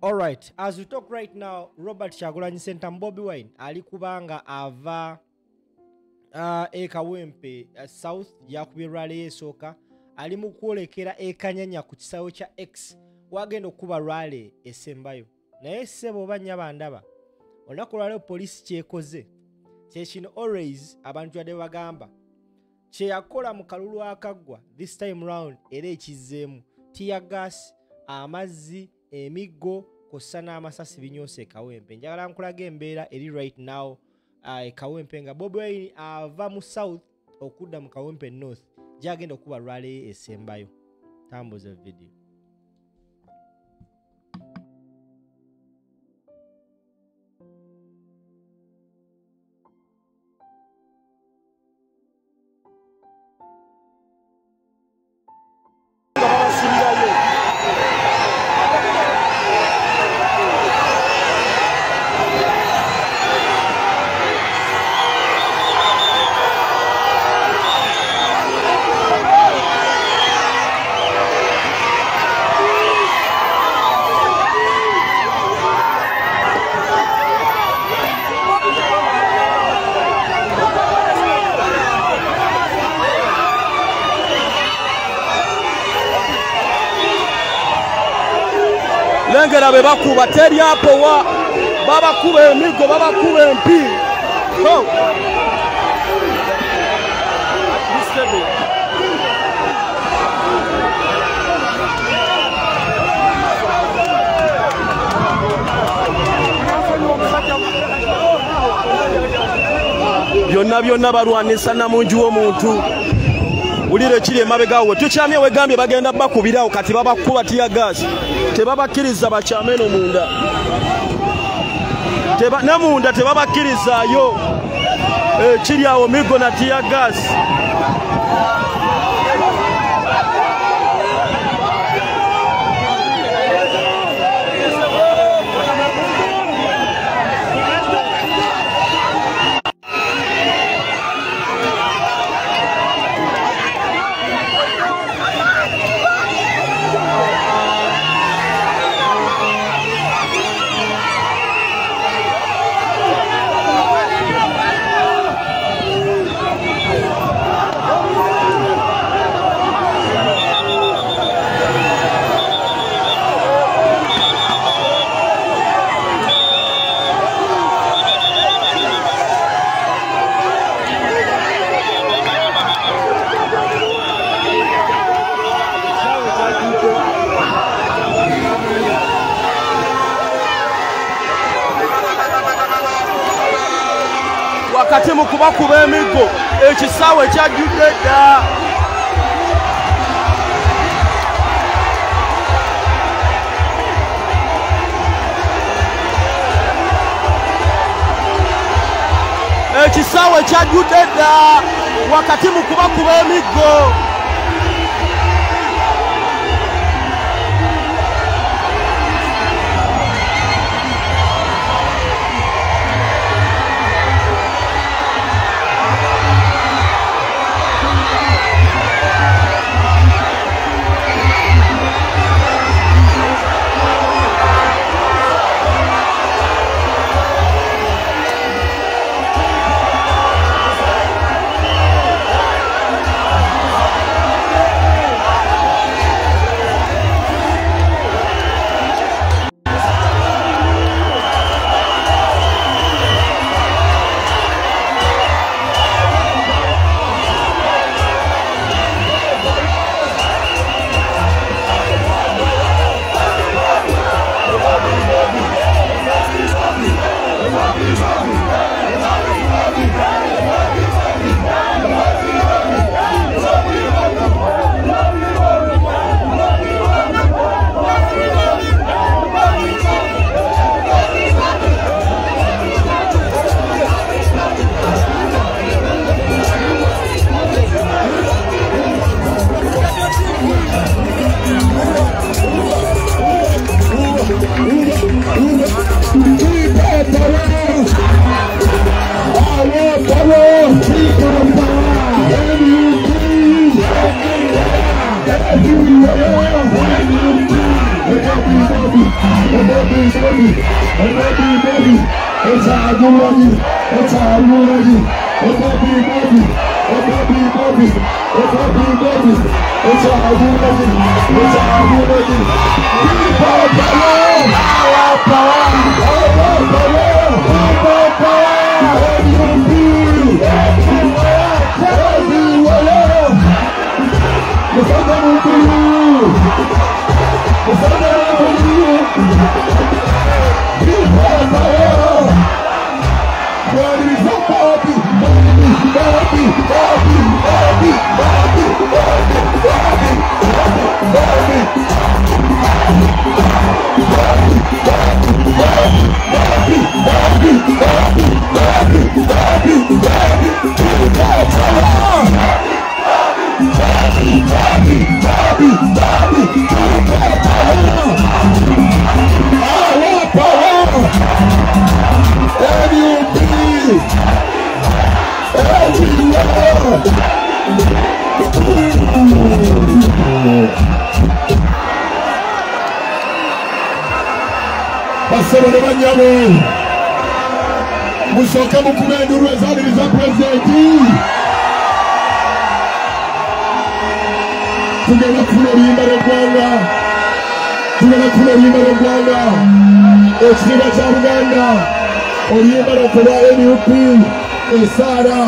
Alright, as we talk right now, Robert Kyagulanyi Ssentamu Bobi Wine ali kubanga ava Kawempe South yakubye rally esooka ali mu kwolekera Kanyanya ku kisawo kya X wagenda okuba rally esembayo naye sebo banya bandaba olunaku lwaleero poliisi kyekoze kyekino always abantu ade bagamba kyeyakola mu kalulu akaggwa this time round era ekizzeemu tear gas amazzi emiggo kossa n'amasasi binyoose Kawempe. Njagala nkulaga embeera eri right now Kawempe nga Bobi Wine ava mu South okudda mu Kawempe North gyagenda okuba rally esembayo. Tambuza video. Lengera be bakuba teri apo wa babakuba emigo babakuba empi byonna balwanisa namunju w'omuntu ulire kiri emabegawe tukyamye wegambye bagenda bakubirawo kati babakuba tiya gas tebabakkiriza bakyameno munda ne munda tebabakkirizayo kiri awo migo na tiya gas wakati mu kubakuba emigo ekisaawe kyajjudde dda ekisaawe kyajjudde dda wakati mu kubakuba emigo Basebo de Banyamo Musoka Mukumendo Rezani za Presidenti Tugenda kulimba Rwanda Ekiziba kya Uganda Oliyemba Rakola NUP Esara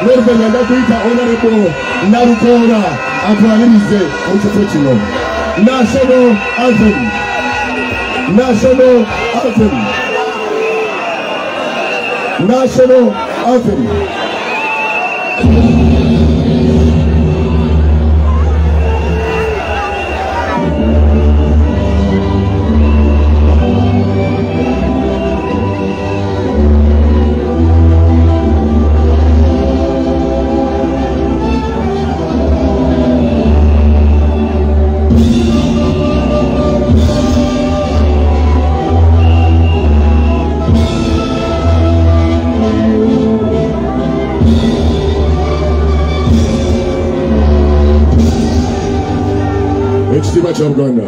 Nervenganda kuita Honorable Narukora atwalirize ekifo kino National Anthem National Anthem Ekiziba kya Uganda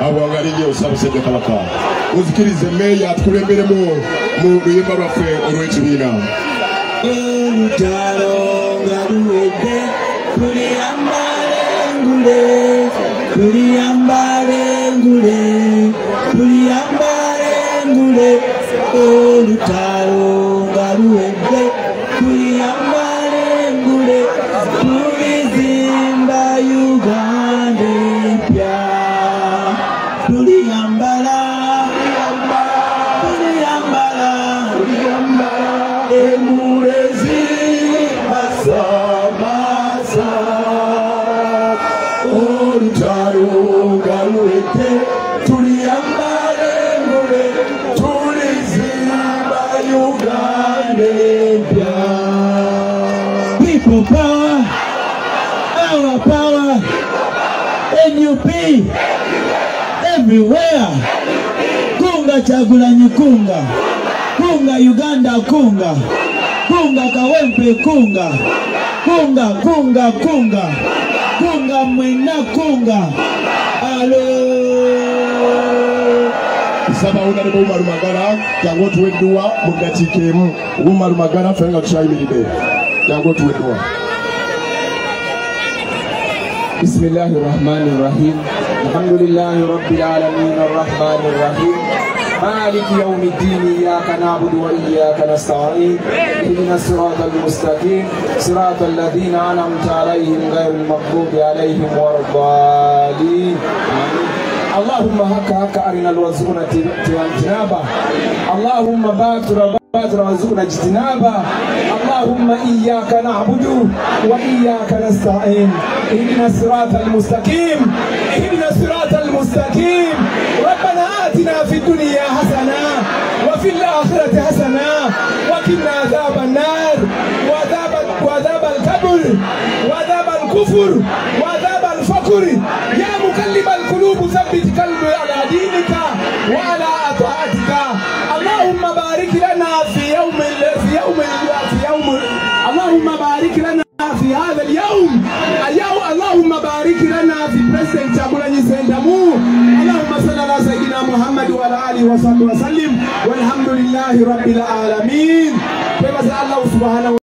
Awangalige usabusejja kabaka uzikirize meya atukulemberemu mu luyimba lwaffe olw'ekibiina olutalo nga luwedde tuliyambale ngule olutalo nga luwedde tuliyambale ngule tulizimba Uganda empya tuliyambala emulezi masamasa olutalo nga luwedde tuliyambale ngule tulizimba Uganda empya. People power, our power, NUP everywhere. Kunga Kyagulanyi kunga Uganda kunga Kawempe kunga mwena kunga. Alo Saba Honorable Umar Magara yango tuweddwa mu ddakiika emu. Umar Magara fenga tukyayimiridde yango tuweddwa. Bismillahirrahmanirrahim. Alhamdulillahi rabbil alamin arrahmanir rahim. مالك يوم الدين إياك نعبد وإياك نستعين اهدنا الصراط المستقيم صراط الذين أنعمت عليهم غير المغضوب عليهم ولا الضالين. اللهم هكا أرنا الوزقنا جنابا اللهم باتر وزقنا اجتنابا اللهم إياك نعبد وإياك نستعين اهدنا الصراط المستقيم اهدنا الصراط المستقيم ربنا آتنا في الدنيا حسنة وفي الآخرة حسنة وقنا عذاب النار وعذاب القبر وعذاب الكفر وعذاب الفقر يا مقلب القلوب ثبت قلبي على دينك وعلى طاعتك اللهم بارك لنا في يوم اللهم بارك لنا في هذا اليوم اللهم بارك لنا في بريزيدنت Kyagulanyi Ssentamu اللهم صل على سيدنا محمد وعلى آله وصحبه وسلم والحمد لله رب العالمين.